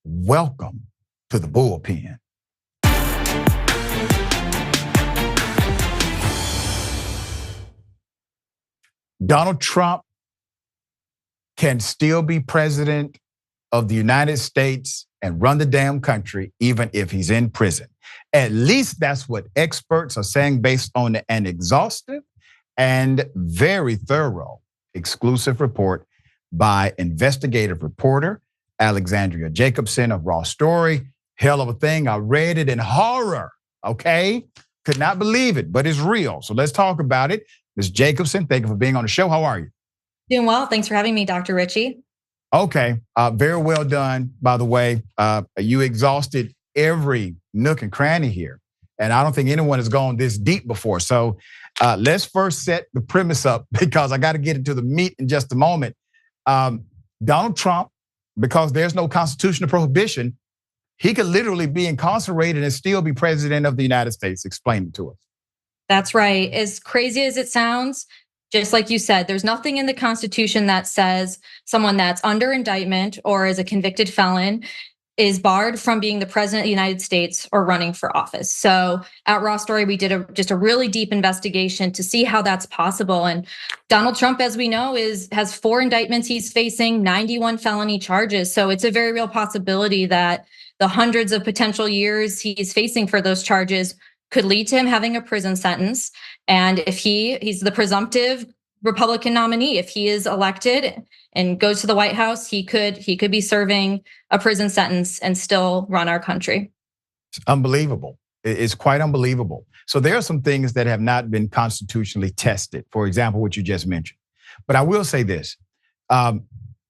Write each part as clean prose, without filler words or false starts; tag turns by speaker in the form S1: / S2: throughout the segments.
S1: Welcome to the Bullpen. Donald Trump can still be president of the United States and run the damn country even if he's in prison. At least that's what experts are saying based on an exhaustive and very thorough exclusive report by investigative reporter Alexandria Jacobson of Raw Story. Hell of a thing. I read it in horror, okay? Could not believe it, but it's real. So let's talk about it. Ms. Jacobson, thank you for being on the show. How are you?
S2: Doing well. Thanks for having me, Dr. Richey.
S1: Okay, very well done, by the way. You exhausted every nook and cranny here. And I don't think anyone has gone this deep before. So let's first set the premise up because I got to get into the meat in just a moment. Donald Trump, because there's no constitutional prohibition, he could literally be incarcerated and still be president of the United States. Explain it to us.
S2: That's right. As crazy as it sounds, just like you said, there's nothing in the Constitution that says someone that's under indictment or is a convicted felon is barred from being the president of the United States or running for office. So at Raw Story, we did just a really deep investigation to see how that's possible. And Donald Trump, as we know, has 4 indictments. He's facing 91 felony charges. So it's a very real possibility that the hundreds of potential years he's facing for those charges could lead to him having a prison sentence. And if he's the presumptive Republican nominee, if he is elected and goes to the White House, he could be serving a prison sentence and still run our country.
S1: It's unbelievable. It's quite unbelievable. So there are some things that have not been constitutionally tested. For example, what you just mentioned. But I will say this,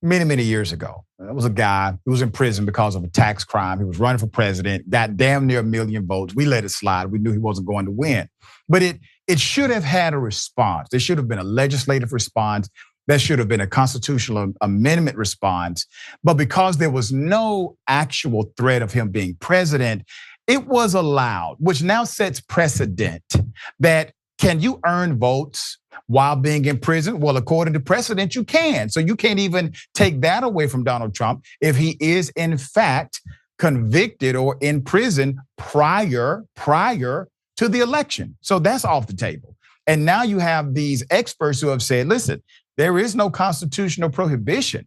S1: many years ago, there was a guy who was in prison because of a tax crime. He was running for president, got damn near 1 million votes. We let it slide. We knew he wasn't going to win. But it should have had a response. There should have been a legislative response. There should have been a constitutional amendment response. But because there was no actual threat of him being president, it was allowed, which now sets precedent that can you earn votes while being in prison? Well, according to precedent, you can. So you can't even take that away from Donald Trump if he is in fact convicted or in prison prior to the election. So that's off the table. And now you have these experts who have said, listen, there is no constitutional prohibition.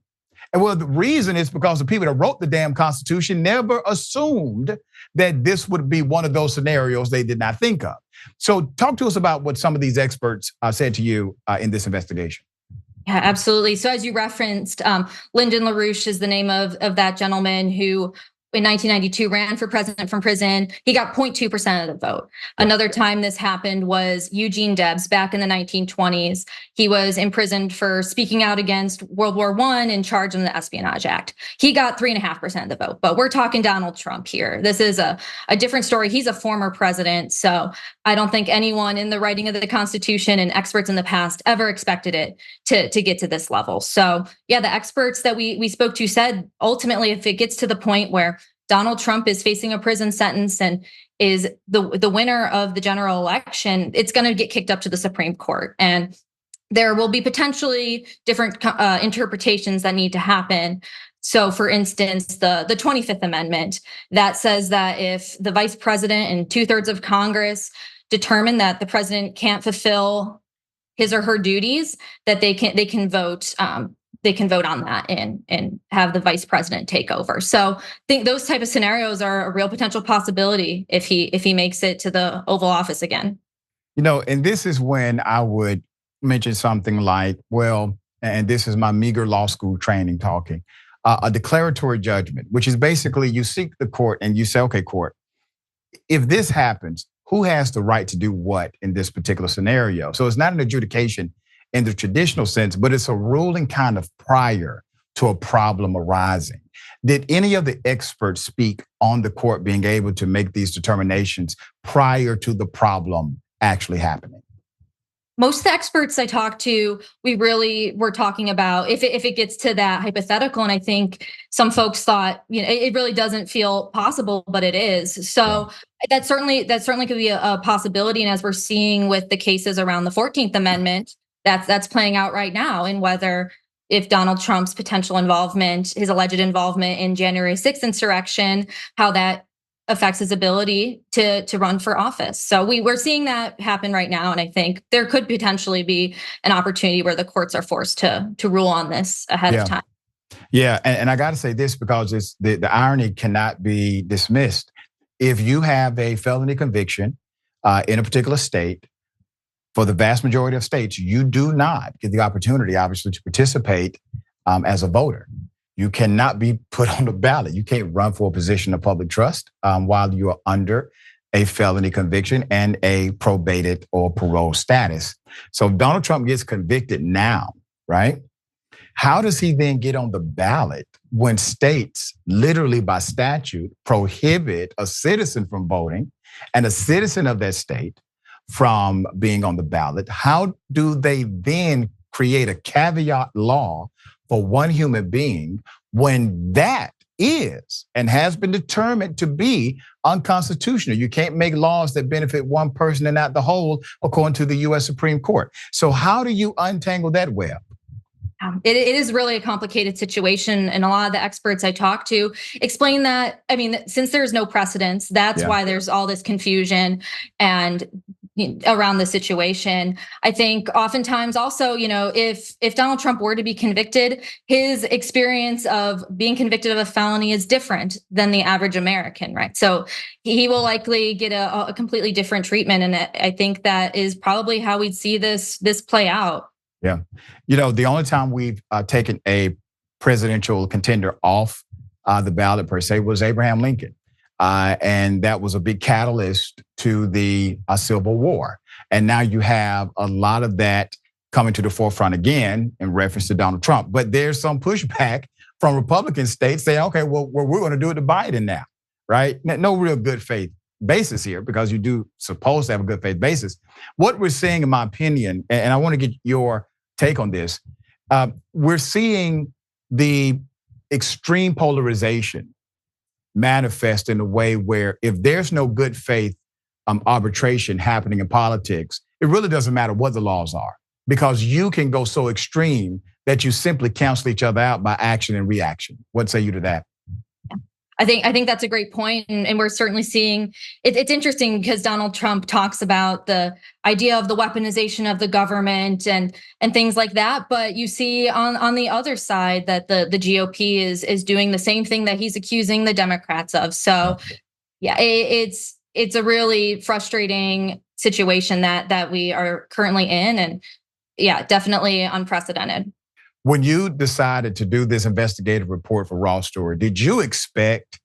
S1: And well, the reason is because the people that wrote the damn Constitution never assumed that this would be one of those scenarios they did not think of. So talk to us about what some of these experts said to you in this investigation.
S2: Yeah, absolutely. So as you referenced, Lyndon LaRouche is the name of that gentleman who in 1992 ran for president from prison. He got 0.2% of the vote. Another time this happened was Eugene Debs back in the 1920s. He was imprisoned for speaking out against World War I and charged in the Espionage Act. He got 3.5% of the vote, but we're talking Donald Trump here. This is a different story. He's a former president. So I don't think anyone in the writing of the Constitution and experts in the past ever expected it to get to this level. So yeah, the experts that we spoke to said ultimately, if it gets to the point where Donald Trump is facing a prison sentence and is the winner of the general election, it's going to get kicked up to the Supreme Court. And there will be potentially different interpretations that need to happen. So for instance, the 25th Amendment that says that if the vice president and 2/3 of Congress determine that the president can't fulfill his or her duties, that they can vote. They can vote on that and have the vice president take over. So I think those type of scenarios are a real potential possibility if he makes it to the Oval Office again.
S1: You know, and this is when I would mention something like, well, and this is my meager law school training talking, a declaratory judgment, which is basically you seek the court and you say, okay, court, if this happens, who has the right to do what in this particular scenario? So it's not an adjudication in the traditional sense, but it's a ruling kind of prior to a problem arising. Did any of the experts speak on the court being able to make these determinations prior to the problem actually happening?
S2: Most of the experts I talked to, we really were talking about if it gets to that hypothetical, and I think some folks thought, it really doesn't feel possible, but it is. So that certainly could be a possibility. And as we're seeing with the cases around the 14th Amendment, that's playing out right now, and whether if Donald Trump's potential involvement, his alleged involvement in January 6th insurrection, how that affects his ability to run for office. So we're seeing that happen right now. And I think there could potentially be an opportunity where the courts are forced to rule on this ahead of time.
S1: Yeah, and I got to say this because the irony cannot be dismissed. If you have a felony conviction in a particular state, for the vast majority of states, you do not get the opportunity, obviously, to participate as a voter. You cannot be put on the ballot. You can't run for a position of public trust while you are under a felony conviction and a probated or parole status. So if Donald Trump gets convicted now, right? How does he then get on the ballot when states literally by statute prohibit a citizen from voting and a citizen of that state from being on the ballot? How do they then create a caveat law for one human being when that is and has been determined to be unconstitutional? You can't make laws that benefit one person and not the whole, according to the US Supreme Court. So how do you untangle that web?
S2: It is really a complicated situation. And a lot of the experts I talked to explain that, I mean, since there's no precedence, that's why there's all this confusion and around the situation. I think oftentimes also, if Donald Trump were to be convicted, his experience of being convicted of a felony is different than the average American, right? So he will likely get a completely different treatment. And I think that is probably how we'd see this play out.
S1: Yeah. The only time we've taken a presidential contender off the ballot per se was Abraham Lincoln. And that was a big catalyst to the Civil War. And now you have a lot of that coming to the forefront again in reference to Donald Trump. But there's some pushback from Republican states saying, okay, well, we're going to do it to Biden now, right? No real good faith basis here because you do supposed to have a good faith basis. What we're seeing, in my opinion, and I want to get your take on this, we're seeing the extreme polarization manifest in a way where if there's no good faith arbitration happening in politics, it really doesn't matter what the laws are because you can go so extreme that you simply cancel each other out by action and reaction. What say you to that?
S2: I think that's a great point, and we're certainly seeing it's interesting because Donald Trump talks about the idea of the weaponization of the government and things like that. But you see on the other side that the GOP is doing the same thing that he's accusing the Democrats of. So yeah, it's a really frustrating situation that we are currently in, and yeah, definitely unprecedented.
S1: When you decided to do this investigative report for Raw Story, did you expect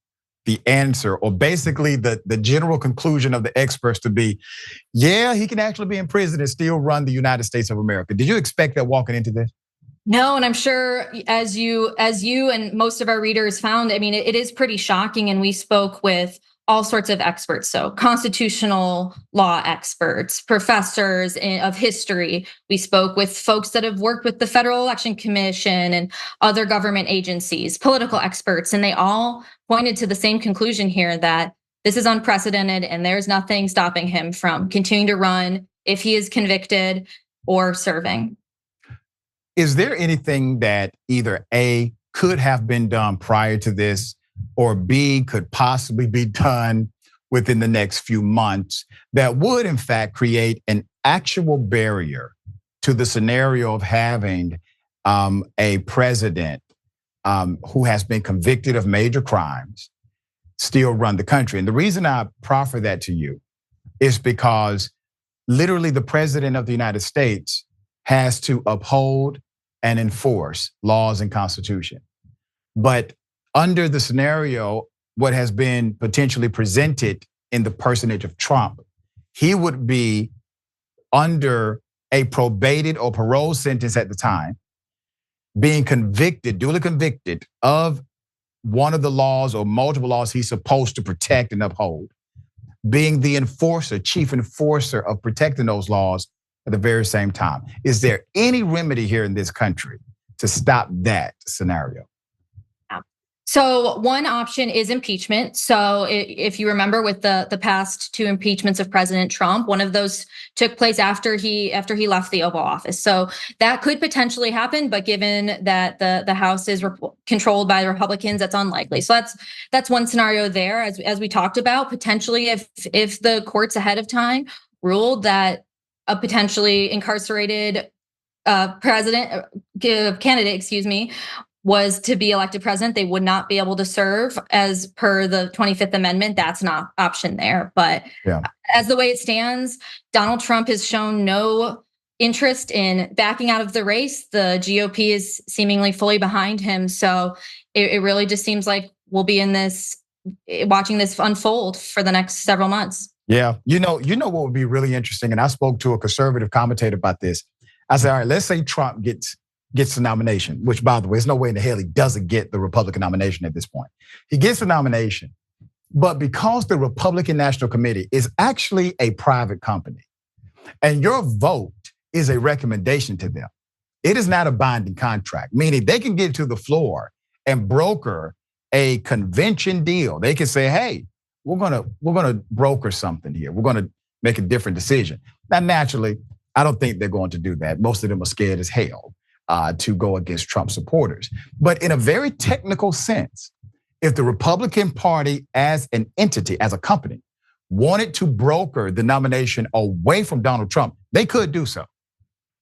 S1: the answer or basically the general conclusion of the experts to be, yeah, he can actually be in prison and still run the United States of America? Did you expect that walking into this?
S2: No, and I'm sure as you and most of our readers found, I mean, it is pretty shocking. And we spoke with all sorts of experts. So constitutional law experts, professors of history. We spoke with folks that have worked with the Federal Election Commission and other government agencies, political experts, and they all pointed to the same conclusion here that this is unprecedented and there's nothing stopping him from continuing to run if he is convicted or serving.
S1: Is there anything that either A, could have been done prior to this, or B, could possibly be done within the next few months that would in fact create an actual barrier to the scenario of having a president who has been convicted of major crimes still run the country? And the reason I proffer that to you is because literally the president of the United States has to uphold and enforce laws and constitution. But under the scenario, what has been potentially presented in the personage of Trump, he would be under a probated or parole sentence at the time, being convicted, duly convicted of one of the laws or multiple laws he's supposed to protect and uphold, being the enforcer, chief enforcer of protecting those laws at the very same time. Is there any remedy here in this country to stop that scenario?
S2: So one option is impeachment. So if you remember with the past two impeachments of President Trump, one of those took place after he left the Oval Office. So that could potentially happen, but given that the House is controlled by the Republicans, that's unlikely. So that's one scenario there. As we talked about, potentially if the courts ahead of time ruled that a potentially incarcerated candidate, was to be elected president, they would not be able to serve as per the 25th Amendment. That's an option there. But as the way it stands, Donald Trump has shown no interest in backing out of the race. The GOP is seemingly fully behind him. So it really just seems like we'll be watching this unfold for the next several months.
S1: Yeah, you know what would be really interesting, and I spoke to a conservative commentator about this. I said, all right, let's say Trump gets the nomination, which, by the way, there's no way in the hell he doesn't get the Republican nomination at this point. He gets the nomination, but because the Republican National Committee is actually a private company, and your vote is a recommendation to them, it is not a binding contract, meaning they can get to the floor and broker a convention deal. They can say, hey, we're gonna broker something here. We're gonna make a different decision. Now, naturally, I don't think they're going to do that. Most of them are scared as hell to go against Trump supporters. But in a very technical sense, if the Republican Party as an entity, as a company, wanted to broker the nomination away from Donald Trump, they could do so.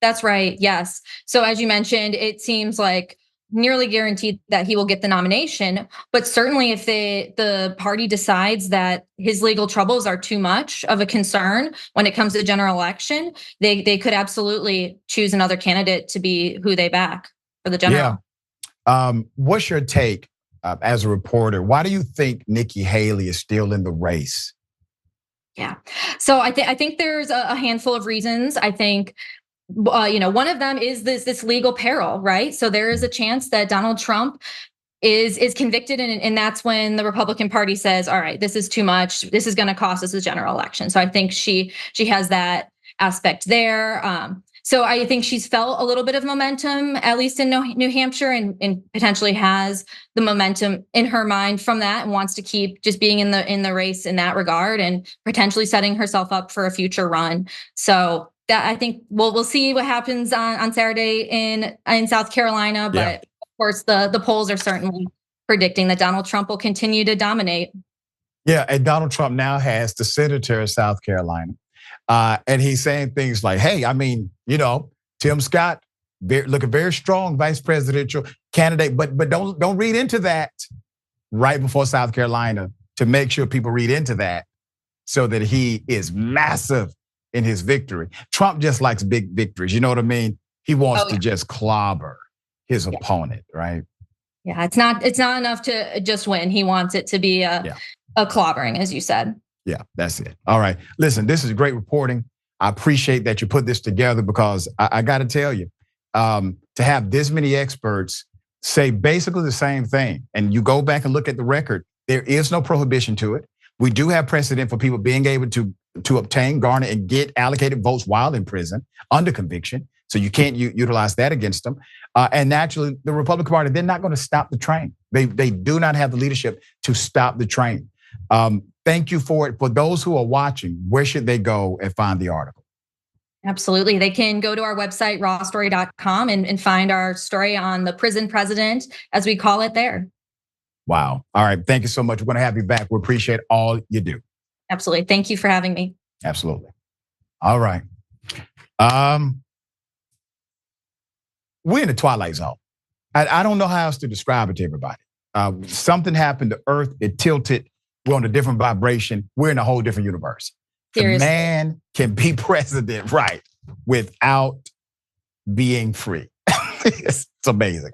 S2: That's right, yes. So as you mentioned, it seems like nearly guaranteed that he will get the nomination. But certainly if the party decides that his legal troubles are too much of a concern when it comes to the general election, they could absolutely choose another candidate to be who they back for the general.
S1: Yeah. What's your take as a reporter? Why do you think Nikki Haley is still in the race?
S2: Yeah. So I think there's a handful of reasons. I think one of them is this legal peril, right? So there is a chance that Donald Trump is convicted, and that's when the Republican Party says, all right, this is too much. This is going to cost us a general election. So I think she has that aspect there. So I think she's felt a little bit of momentum, at least in New Hampshire, and potentially has the momentum in her mind from that, and wants to keep just being in the race in that regard, and potentially setting herself up for a future run. So that I think we'll see what happens on Saturday in South Carolina, but of course the polls are certainly predicting that Donald Trump will continue to dominate.
S1: Yeah, and Donald Trump now has the senator of South Carolina, and he's saying things like, "Hey, I mean, Tim Scott, looking very strong vice presidential candidate, but don't read into that right before South Carolina to make sure people read into that so that he is massive in his victory." Trump just likes big victories. You know what I mean? He wants to just clobber his opponent, right?
S2: Yeah, it's not enough to just win. He wants it to be a clobbering, as you said.
S1: Yeah, that's it. All right. Listen, this is great reporting. I appreciate that you put this together, because I got to tell you, to have this many experts say basically the same thing, and you go back and look at the record, there is no prohibition to it. We do have precedent for people being able to obtain, garner, and get allocated votes while in prison under conviction. So you can't utilize that against them. And naturally, the Republican Party, they're not going to stop the train. They do not have the leadership to stop the train. Thank you for it. For those who are watching, where should they go and find the article?
S2: Absolutely. They can go to our website, rawstory.com, and find our story on the prison president, as we call it, there.
S1: Wow. All right. Thank you so much. We're going to have you back. We appreciate all you do.
S2: Absolutely. Thank you for having me.
S1: Absolutely. All right. We're in the twilight zone. I don't know how else to describe it to everybody. Something happened to Earth. It tilted. We're on a different vibration. We're in a whole different universe.
S2: Seriously.
S1: The man can be president, right, without being free. It's amazing.